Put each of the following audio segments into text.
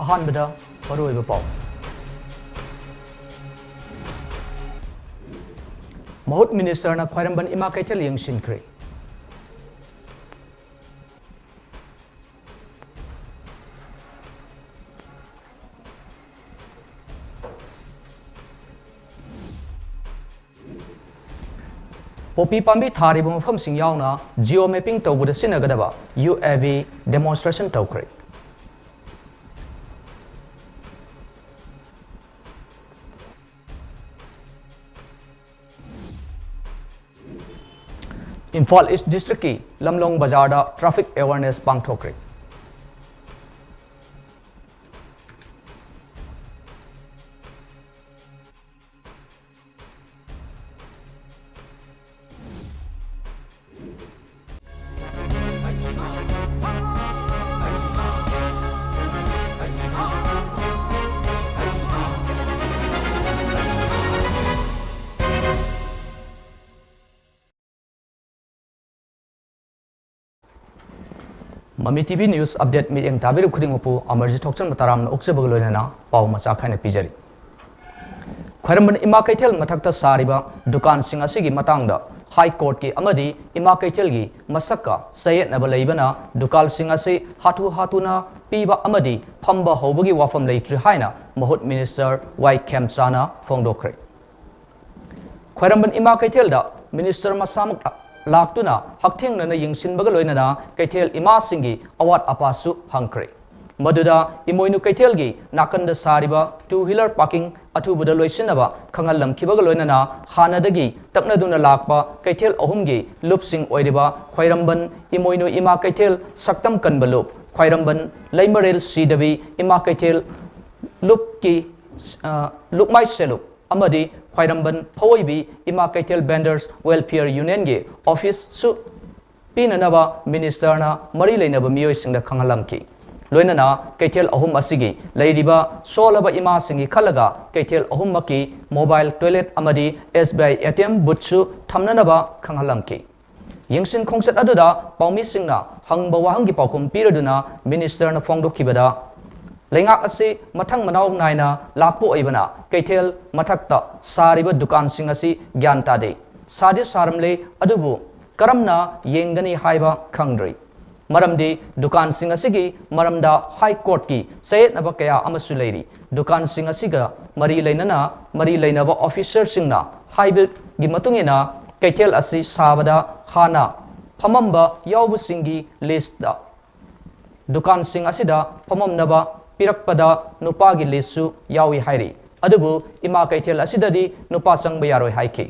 अहानबदा मरुओइबा पाउ महूत मिनिस्टर ना ख्वाइरंबन इमा कैथल यंगसिनख्रे पोपी पाम्बी थारिब मफम सिंग यावना जियो मैपिंग तौबुद सिनगदबा UAV डेमोन्स्ट्रेशन तौख्रे इम्फाल ईस्ट डिस्ट्रिक्ट की लमलोंग बाजार ट्रैफिक अवेयरनेस पांगथोख्रे ममी टीवी न्यूज़ अपडेट मीटिंग ताबिर खुदिंगपु अमरजित थोकचम ताराम उक्सबग लोइना पाव मचा खाने पिजरी खरमन इमा कैथल मथक्ता सारिबा दुकान सिंग असिगी मतंगदा हाई कोर्ट की अमदी इमा कैथल की मसक्का सयेत नब लेबना दुकान सिंग असि हाथु हाथुना पीबा अमदी फंबा होबगी वाफम लेट्रि हाइना महूत मिनिस्टर वाई खेमचाना फोंदोख्रे खरमन इमा कैथल दा मिनिस्टर मसामुक लाक्तुना हकथेंगना यंगसिनबग लोइना कैथेल इमा सिंगी अवाट अपासु हंख्रे मदुदा इमोइनु कैथेलगी नाकंद सारिबा 2-व्हीलर पार्किंग अथुबुदा लोइसिनबा खंगल लमखिबग लोइना हानदगी तपनदुना लाकपा कैथेल अहुमगी लुपसिंग ओइरिबा ख्वाइरंबन इमोइनु इमा कैथेल सक्तम कनबा लुप ख्वाइरंबन लैमरेल सीदबी इमा कैथेल लुप की लुकमाइ सेलुप अमदी ख्वाइरंबन फवोइबी इमा कैथेल बेंडर्स वेलफेयर यूनियन के ऑफिस सु पीननबा मिनिस्टरना मरी लेनबा मियोइसिंगदा खंगलमकी लोइनना कैथेल अहुम असिगी लैरिबा सोलबा इमा सिंगी खलगा कैथेल अहुमकी मोबाइल टॉयलेट अमदी SBI ATM बुथसु थमननबा खंगलमकी यंगसिन खोंगसत अदुदा पाउमी सिंगना हंगबा वाहंगी पाउकुम पीरदुना मिनिस्टरना फोंदोखिबदा लेंगाक असे मथंग मनाव नायना लापो ओइबना कैथेल मथक्ता सारिबा दुकान सिंग असि ज्ञान तादे सादे सारमले अदुबु करमना येंगनी हाइबा खंग्री मरमदे दुकान सिंग असिगी मरमदा हाई कोर्ट की सयेतनबा कया अमसु लेरी दुकान सिंग असिगा मरी लेनबा ऑफिसर सिंगना हाइबगी मतुंगिना कैथेल असि साबदा हाना फमंबा यावबु सिंगी लिस्ट दुकान सिंग असिदा फममनबा पिरक्पदा नुपा की लिस्टु यावी हाइरी अदुबु इमा कैथेल असिददी नुपा संग यारोय हाइकी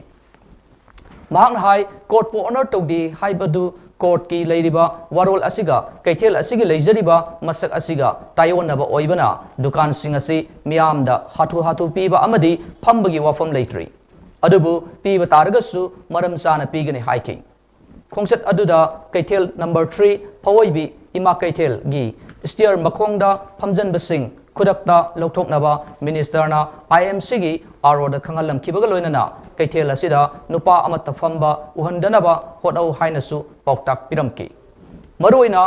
महांग हाई कोर्ट पो ऑनर तौदी हाइबदु कोर्ट की लेरिबा वारोल असिगा कैथेल असिगी लेजरिबा मसक असिगा तायोनबा ओइबना दुकान सिंग असि मियामदा हाथु हाथु पीबा अमदी फंबगी वाफम लेट्री अदुबु पीबा तारगसु मरम चाना पीगनी हाइकी खोंगसत अदुदा कैथेल नंबर 3 फवोइबी इमा कैथेल गी स्टीयर मखोंगदा फमजनबसिंग खुदक्ता लौथोकनबा मिनिस्टरना IMC गी आरोदा खंगलमखिबग लोइनना कैथेल असिदा नुपा अमत फंबा उहंदनबा होटौ हाइनसु पौक्ताक पिरमकी मरुइना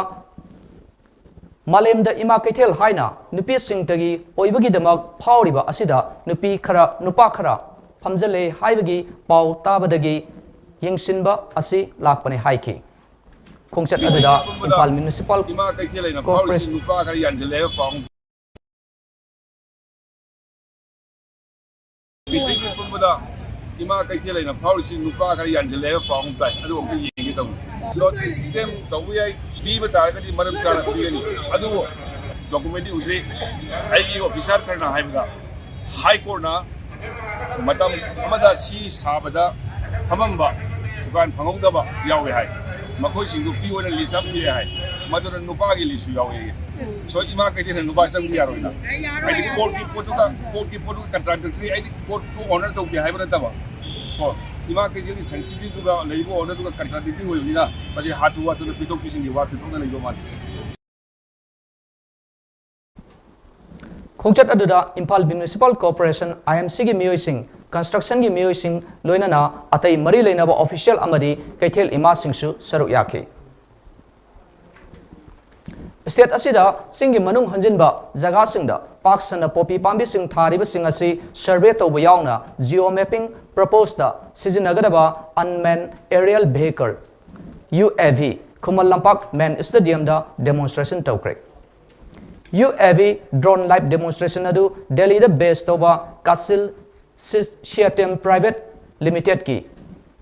मालेमदा इमा कैथेल हाइना नुपी सिंगतगी ओइबगिदमक फावरिबा असिदा नुपा खरा फमजले हाइबगी पाउ ताबदगी यंगसिनबा असि लाकपने हाइकी खोंगचत अदुदा इम्फाल म्युनिसिपल इमा कैथेलैना फावरिसिंग नुपा खरा यानजले फाउ बिसिंग पुंबदा इमा कैथेलैना फावरिसिंग नुपा खरा यानजले फाउ ताइ अदु ओंके येंगे तौ लॉटरी सिस्टम तौबु याइ पीबा तारगदि मरम चाना पीगनी अदु डॉक्यूमेंट उजे आइगी ऑफिसर खरना हाइबदा हाई कोर्ट ना मतम अमदा सी साबदा हमंबा दुकान फंगौदबा यावे हाय मखोय सिंगु पी ओना लिसम पी हाय मदुन नुपागी लिसु यावे सो इमा कैथेल नुपा संग यारोइना आइदी कोर्ट की पोटु कंट्राक्टरी आइदी कोर्ट को ऑनर तो हाय बरतबा को इमा कैथेल सेंसिटिव दुगा लेबो ऑनर दुगा कंट्राक्टरी होइना बजे हाथु हाथु पिथोक पिसिंगी वा पिथोक लेबो मान खोंगचत अदुदा इम्फाल म्युनिसिपल कॉर्पोरेशन IMC की मियोइसिंग कंस्ट्रक्शन की मियोइसिंग लोइनना अतै मरी लेनबा ऑफिशियल अमदी कैथेल इमा सिंगसु सरुक याखे state asida singi manung hanjinba jaga singda park sana poppy pambi sing thariba sing asi survey tawba yauna geo mapping proposed da sijinagadaba unmanned aerial vehicle UAV Kumal Lampak main stadium da demonstration tawkre UAV drone live demonstration adu Delhi da base tawba Kasil Shiatem private limited ki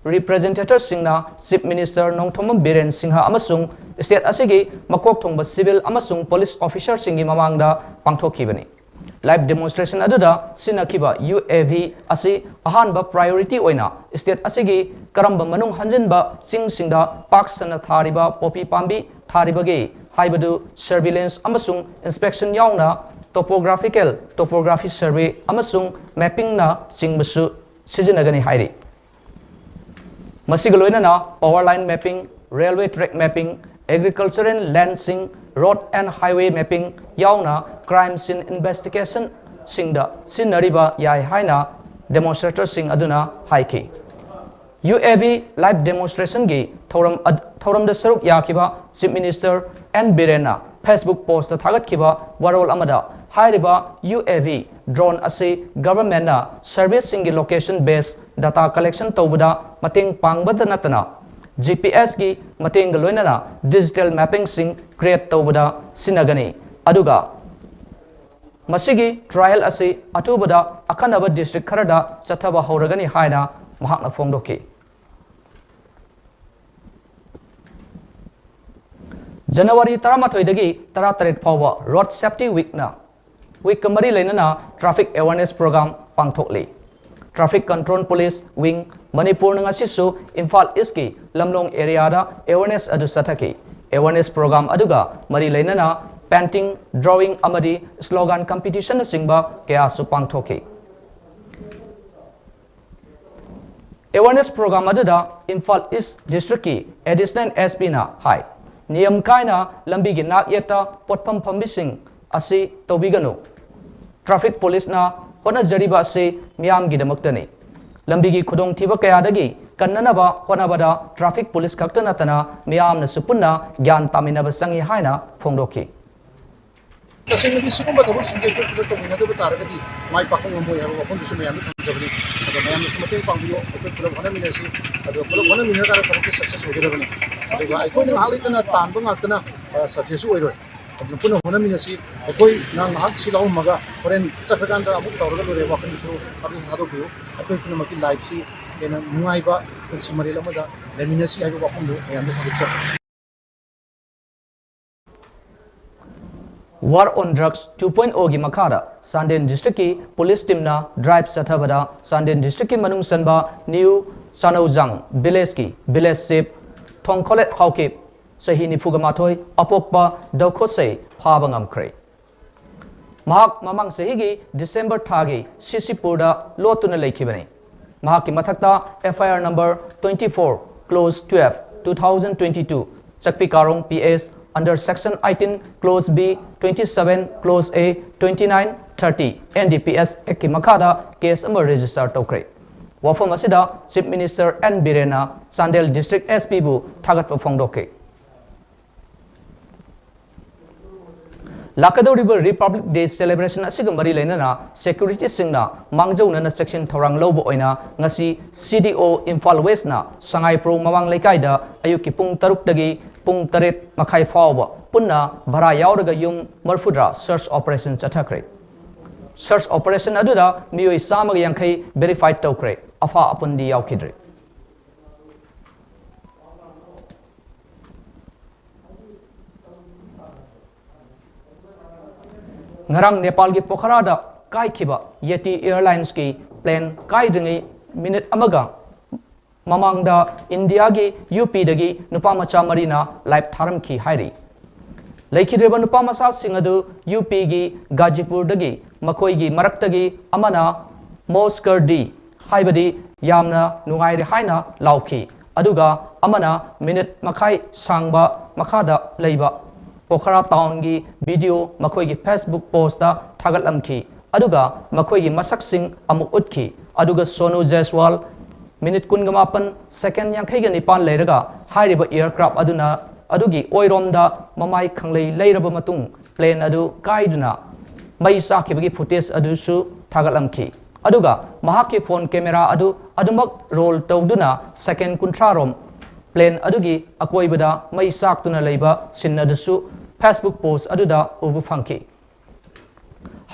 representative singna chief minister Nongthom Biren Singha amasung state asigi makok thongba civil amasung police officer singi mamangda pangthokibani live demonstration aduda sinakiba UAV asi ahanba priority oina state asigi karamba manung hanjinba singda park sana thariba poppy pambi tharibagi haibadu surveillance amasung inspection yauna topography survey amasung mapping na singbasu sijinagani hairi Masiga loina na power line mapping, railway track mapping, agriculture and land sing, road and highway mapping, yauna crime scene investigation singda sinariba yai haina demonstrator sing aduna haiki. UAV live demonstration gi thoram da saruk yakiba chief minister and Birena Facebook post thagat kiba warol amada hairiba UAV drone ase government na service singi location based data collection tawbuda mateng pangbada natana GPS gi mateng loina na digital mapping sing create tawbuda sinagani aduga masigi trial ase atubada akanaba district kharada chathaba horagani haina mahakna phongdoki January 13 dagi 13 phawa road safety week na week kamari lainana traffic awareness program pangthokli traffic control police wing Manipur nga sisu Imphal East ki lamlong area da awareness adu sathaki awareness program aduga mari lainana painting drawing amadi slogan competition singba kaya su pangthoki awareness program aduda Imphal East district ki additional SP na hai niyam kaina lambi gi nak yeta potpham phambising asi tobiganu traffic police na hona jariba se miyam gi damaktani lambi gi khudong thiba kaya dagi kannanaba honabada traffic police khaktana tana miyam na supunna gyan taminaba sangi haina phongdoki Kasing sigumba thabuk singge ko to mina do taragadi mai pakong moy ha wapon dusu mayam thamjabni ado mayam su mating pangbiyo ko pula bhana minasi ado pula bhana mina kara thabuk success hogerabani ado ai ko ne hali tana tanba ngakna success oiroi ado puna bhana minasi ai nang hak silau maga foreign chakaganda amuk tawraga lore wakon dusu ado sado biyo ai puna maki live si ena nuaiba consumer lamada leminasi ai wakon do mayam success War on Drugs 2.0 gi makara Sanden district ki police team na drive sathabada Sanden district ki manung sanba new Sanojang village ki village sip thongkholet hauke sahi ni fugamathoi apokpa daukhose phabangam kre mahak mamang sahi gi December thagi Sisipurda lotuna lekhibani mahak ki mathakta FIR number 24 close 12 2022 chakpi karong PS under section 18 clause B 27 clause A 29 30 NDPS Act makada case amar register tokre wafam asida chief minister N Birena Sandel district SP bu thagat phongdoke Lakadoriba Republic Day celebration asiga mari lainana security singna mangjauna na section thorang lobo oina ngasi CDO Imphal West na Sangai Pro mamang laikai da ayuki pung taruk dagi pung taret makhai fawba punna bhara yauraga yum marfudra search operation chathakre search operation aduda miyoi samag yankhai verified tokre afa apundi yaukidre ngarang Nepal gi Pokhara da kai khiba Yeti Airlines ki plane kai ringi minute amaga mamang da India gi UP dagi nupa macha marina live tharam ki hairi leikidreba nupa masa singadu UP gi Gajipur dagi makoi gi marak dagi amana Moskar di haibadi yamna nungai haina lauki aduga amana minute makai sangba makada leiba Pokhara town gi video makoi gi Facebook post da thagalamki aduga makoi gi masak sing amuk utki aduga Sonu Jaiswal minute 18 second yang khai ga nipan leiraga hairiba aircraft aduna adugi oiromda mamai khanglei leiraba matung plane adu kaiduna mai sakibagi footage adu su thagalamki aduga mahaki phone camera adu adumak roll tawduna second kuntrarom plane adugi akoibada mai saktuna leiba sin adusu Facebook post aduda ubu phangki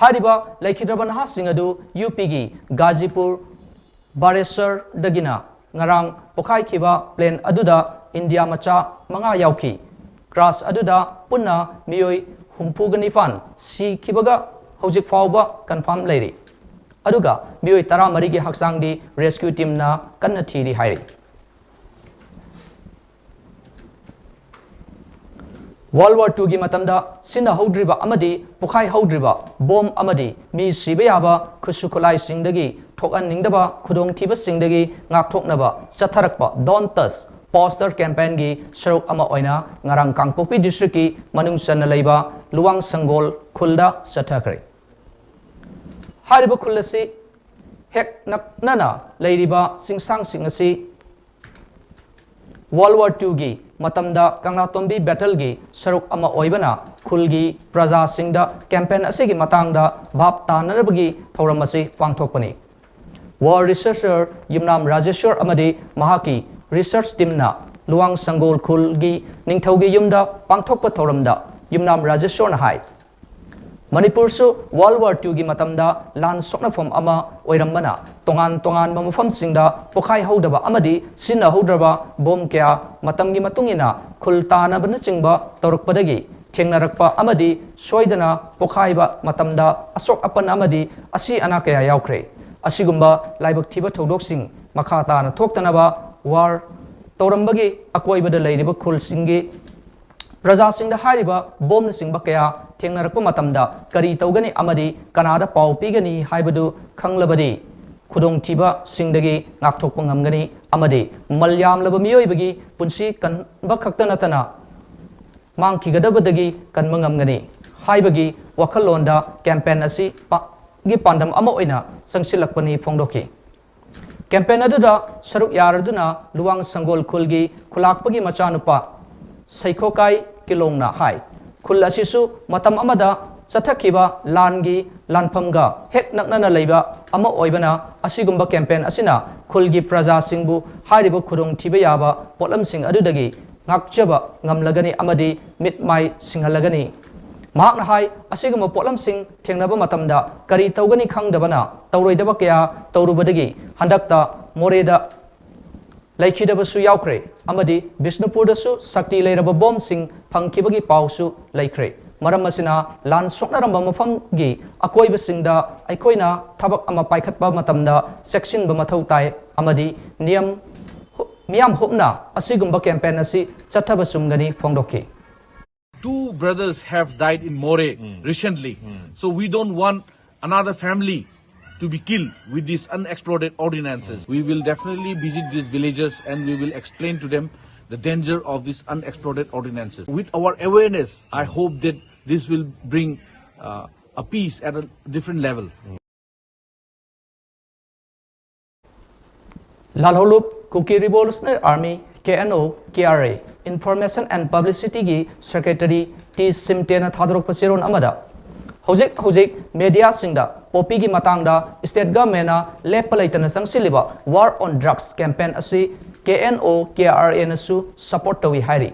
hariba laikhidraban ha sing adu UP gi Gazipur Baresar dagina ngarang pokhai khiba plane aduda India macha manga yauki crash aduda punna mioi humphugani fan si khibaga hojik fawba confirm leiri aduga mioi 13 gi haksang di rescue team na kanna thiri hairi World War II gi matamda sina hodriba amadi pokhai hodriba bomb amadi mi sibeyaba khusukulai singdagi thokan ningdaba khudong thiba singdagi ngak thoknaba chatharakpa don't touch poster campaign gi saruk ama oina ngarang Kangpokpi district ki manung sanna leiba luwang sanggol khulda chathakre hariba khulasi hek nana leiriba singsang singasi World War II gi matamda Kangnatombi battle gi saruk ama oibana khulgi praja singda campaign asigi matangda bhap tanarabagi thoram asi pangthokpani war researcher Yumnam Rajeshwar amadi mahaki research team na luwang sanggol khulgi ningthaugi yumda pangthokpa thoramda Yumnam Rajeshwar na hai Manipur su World War II gi matamda lan sokna form ama oirambana tongan mamufam singda pokhai hodaba amadi sinna hodraba bom kya matam gi matungina khultana bana chingba torukpadagi thengnarakpa amadi soidana pokhaiba matamda asok apan amadi asi ana kaya yaukre asigumba laibak thiba thodok sing makha ta na thoktanaba war torambagi akoibada leiriba khul singi Praja singda hariba bom singba kaya thengnarakpa matamda kari tawgani amadi kanada pau pigani haibadu khanglabadi khudong thiba singdagi ngakthokpa ngamgani amadi malyam laba miyoibagi punsi kanba khakta natana mangkhigadabadagi kanma ngamgani haibagi wakhallonda campaign asi gi pandam ama oina sangsilakpani phongdoki campaign aduda saruk yaraduna luwang sanggol khulgi khulakpagi machanupa saikhokai kilongna hai khul asisu matam amada chathakiba langi lanphamga hek naknana leiba ama oibana asigumba campaign asina khulgi praja singbu hariba khurung thiba yaba potlam sing adudagi ngakchaba ngamlagani amadi mitmai singhalagani mahakna hai asigumba potlam sing thengnaba matamda kari tawgani khangdabana tawroidaba kaya tawrubadagi handakta moreda laikhidabasu yaukre amadi Bisnupurdasu sakti leiraba bom sing phangkhibagi pausu laikre maram asina lan soknaramba mafamgi akoiba singda aikoina thabak ama paikhatpa matamda section ba mathau tai amadi niyam miyam hopna asigumba campaign asi chathabasumgani phongdoki Two brothers have died in More recently, so we don't want another family to be killed with these unexploded ordinances. We will definitely visit these villages and we will explain to them the danger of these unexploded ordinances. With our awareness, I hope that this will bring a peace at a different level. Lalholup Kuki Revolutionary Army KNO KRA Information and Publicity gi Secretary T Simtena Thadrok Pasiron Amada Hojik media singda popi gi matangda state government na lepalaitana sangsiliba war on drugs campaign asi KNO KRA nasu support tawi hairi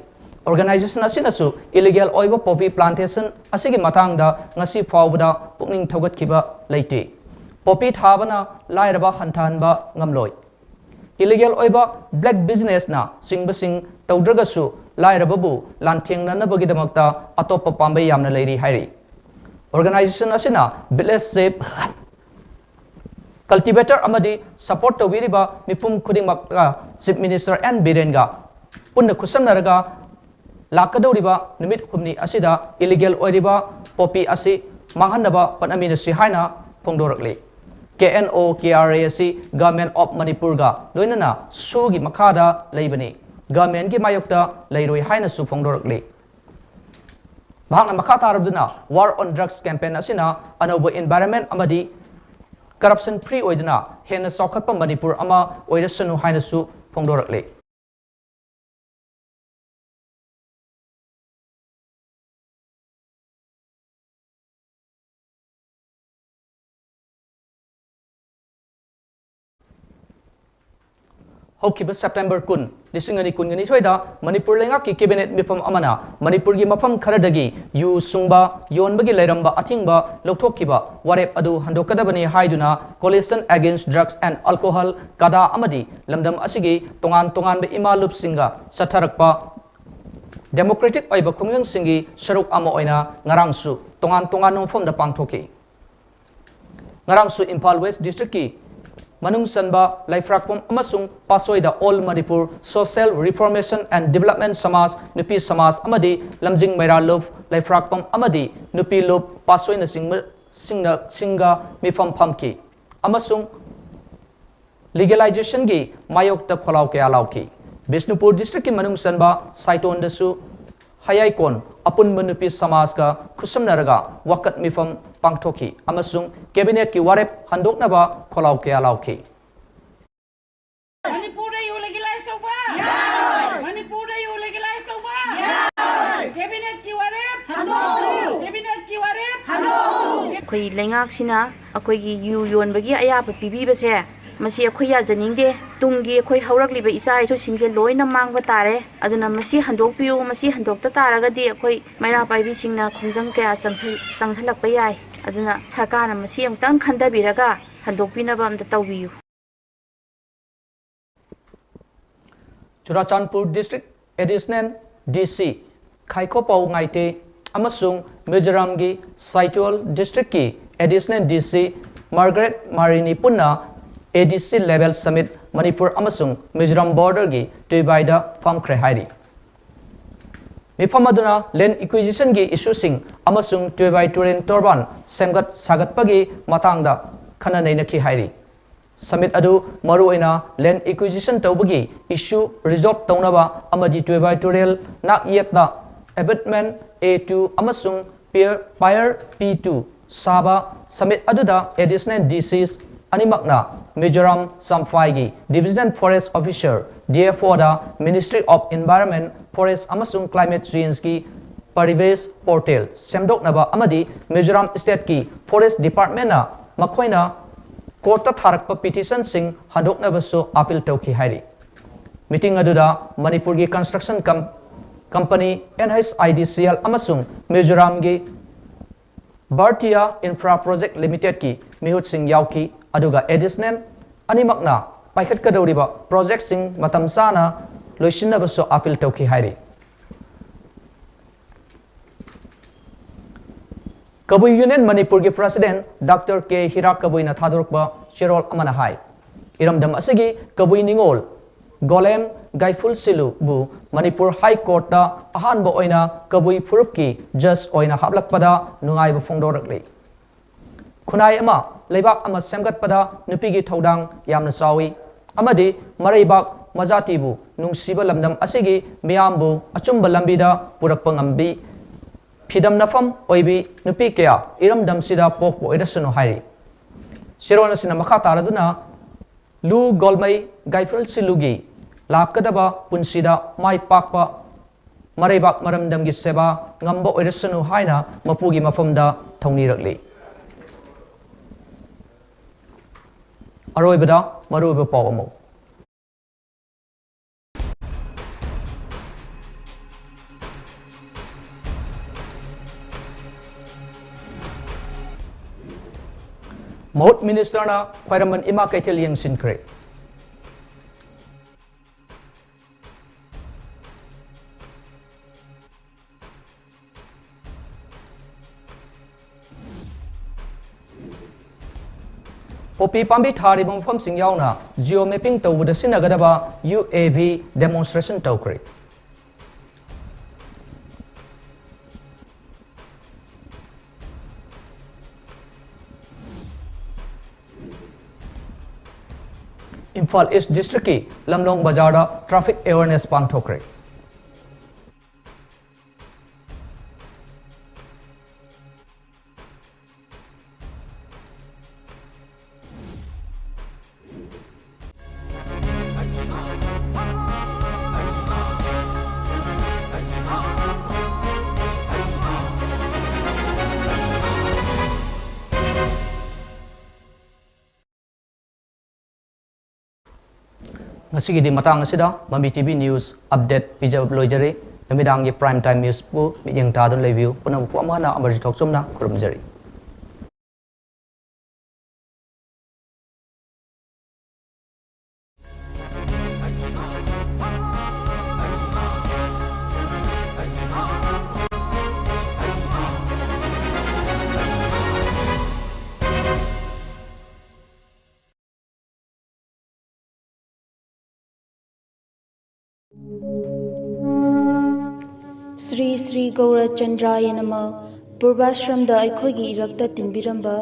organization asinasu illegal oiba poppy plantation asigi matangda ngasi fawbada pukning thogat khiba leite poppy thabana lairaba hantanba ngamloi illegal oiba black business na singbasing tawdragasu lairababu lanthengna na bagidamakta atopa pambai yamna leiri hairi organization asina village shape cultivator amadi support to wiriba mipum khuding makka chief minister and birenga punna khusamnaraga lakadoriba numit humni asida illegal oiriba poppy asi manghanaba panamina si haina phongdorakle KNO KRA asi government of Manipur ga loinana sugi makhada leibani government gi mayokta leiroi haina su phongdorakle Bahang makha tarabduna war on drugs campaign asina anoba environment amadi corruption free oiduna hena sokhatpa Manipur ama oirasanu haina su phongdorakle Hokiba September kun Disingani Kungani Tweda Manipur Lengaki Cabinet Mipam Amana Manipurgi Mapam Karadagi Yu Sungba Yonbagi Leramba Atingba Loktokiba Warep Adu Handokadabani Haiduna Coalition Against Drugs and Alcohol Kada Amadi Lamdam Asigi Tongan Tongan Be Ima Lup Singa Satarakpa Democratic Oiba Kungang Singi Sharuk Amo Oina Ngarangsu Tongan Tongan Nung Fom da Pangtoki Ngarangsu Impal West District Ki Manung Sanba Laifrakpom Amasung Pasoi da All Manipur Social Reformation and Development Samas Nupi Samas Amadi Lamjing Maira Love Laifrakpom Amadi Nupi Love Pasoi na Singa Mifam Pamki Amasung Legalization gi Mayok ta Kholau Kaya Lauki Bishnupur District ki Manung Sanba Saiton Dasu Hayai Kon Apun Manupi Samas ka Kusam Naraga Wakat Mifam Pangtoki Amasung Cabinet ki Warep Handok Naba Kholau Kaya Lauki Manipur you legalize the war. Manipur you legalize the war. Cabinet ki warep. Hello. Cabinet ki warep. Hello. Koi lengak sina akoi gi yu yon bagi aya pa pibi ba se masi akoi ya janing de tungi akoi haurak liba isai so singje loina mang ba tare aduna masi handok piu masi handok ta taraga di akoi maina pai bi singna khongjang kya changthalak pa yai aduna sarkar na masi amtang khanda biraga handok pina ba amta tawbiu Churachandpur District Additional DC Khaiko Pau Ngaite Amasung Mizoram gi Saitol District ki Additional DC Margaret Marini Punna ADC Level Summit Manipur Amasung Mizoram Border gi Tuibaida Farm Krehairi Mifam aduna land acquisition gi issue sing Amasung Tuibai Turin Torban Semgat Sagat Pagi Matangda Khana Naina ki hairi Summit adu maruina land acquisition tawbagi issue resolve tawnaba amadi Tuibai Turel nak yetda abatement A2 amasung Pier P2 Saba Summit aduda additional disease animakna Mizoram Samphai Division Forest Officer DFO da Ministry of Environment Forest amasung Climate Change ki Parivesh Portal semdoknaba amadi Mizoram State ki Forest Department na makhoina Court Tharakpa petition sing Hadok Nabaso appeal Toki Hari. Meeting aduda Manipur gi construction company NHIDCL Amasung Mizoram gi Bhartiya Infra Project Limited ki Mihut Singh Yauki aduga additional animakna Paikat Kadoriba project sing Matamsana Loishin Nabaso appeal Toki Hari. Kabui Union Manipur ki President Dr. K. Hirak Kabui na thadurkba Shirol Amanahai. Iramdam asigi Kabui Ningol Golem Gaiful Silu bu Manipur High Court da ahan ba oina Kabui Purupki just oina hablakpada nungai ba fongdorakli. Kunai ama leibak ama semgatpada nupigi thodang yamna sawi amadi maraibak majati bu nungsiba lamdam asigi miyambu achumba lambida purakpa ngambi Pidam nafam oibi nupi kaya iram dam sida pok bo edasano hai Sirona sina makata raduna lu golmai gaifrul silugi lakadaba punsida mai pakpa marebak maramdam gi seba ngambo edasano haina mapugi mafamda thongni rakli Aroibada maruba pawamo Mahut Minister na Khwairaman Ima Kaitel yang sinkre. Popi pambi thari mafam singyao na geo mapping tawuda sinagadaba UAV demonstration tawkre. Imphal East District ki Lamlong Bazar da traffic awareness pangthokre. Ngasigidi matang asida Mami TV News update pijab loijari namidangi prime time news pu miyeng tadon review punang pu amana AMARJIT THOKCHOM na kurumjari. Sri Sri Gaura Chandraya Nama Purvashramda Aikhogi Irakta Tinbiramba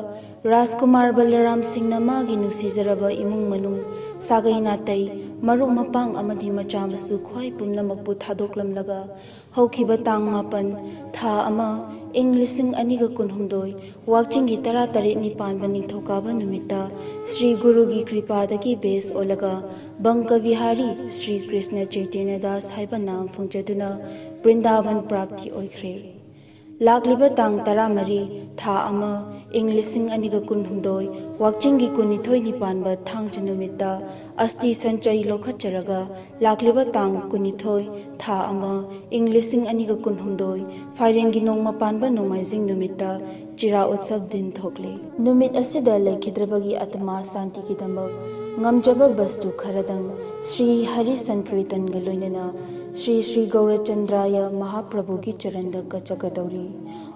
Rajkumar Balaram Singh Namagi Nusizaraba Imung Manung Sagai Natai Maruk Mapang Amadi Machamasu Khwai Pumnamakpu Thadoklamlaga Haukiba Tang Mapan Tha Ama Ing Lising Aniga Kunhumdoi Wakchingi Tara Tarit Nipan Baning Thokaba Numita Sri Guru Gi Kripadagi Base Olaga Banka Vihari Sri Krishna Chaitanya Das Haiba Nam Fungjaduna Brindavan Prapti Oikre Lagliba Tang Taramari Tha Ama Ing Lising Aniga Kunhumdoi Wakchingi Kunithoi Nipanba Thang Janumita Asti Sanchai Lokhacharaga Lagliba Tang Kunithoi Tha Ama Ing Lising Aniga Kunhumdoi Fairengi Nongma Panba Nomaizing Numita Chira Utsav Din Thokle Numit Asida Laikhidrabagi Atma Santi Kidamak Ngamjaba Bastu Kharadang Sri Hari Sankirtan Galoinana Sri Sri Gaura Chandraya Mahaprabhu Ki Charanda Kachakadauri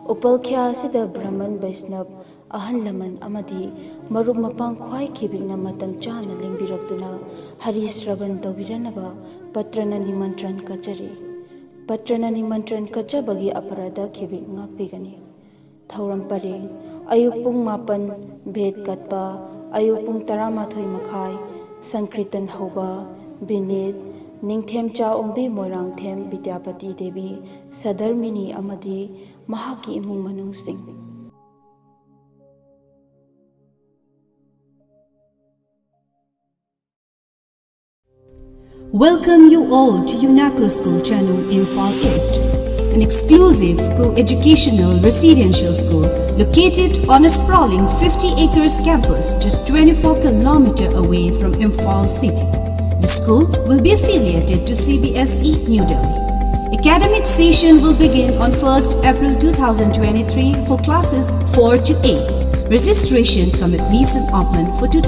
Upalkhya Sida Brahman Vaisnav Ahan Laman Amadi Maruk Mapang Khwai Khibigna Matam Chana Lingbirakduna Hari Sravan Tawiranaba Patrana Nimantran Kachari Patrana Nimantran Kachabagi Aparada Khibig Ngakpigani Thauram Pare Ayuk Pung Mapan Bhed Katpa Ayuk Pung Taramathoi Makhai Sankritan Hauba Binit Ningthem Cha Ombi Moirang Them Vidyapati Devi Sadarmini Amadi Mahaki Imung Manung Singh Welcome you all to UNACO School Channel Imphal East, an exclusive co-educational residential school located on a sprawling 50 acres campus just 24 km away from Imphal city. The school will be affiliated to CBSE New Delhi. Academic session will begin on 1st April 2023 for classes 4 to 8. Registration commit recent open for 2023.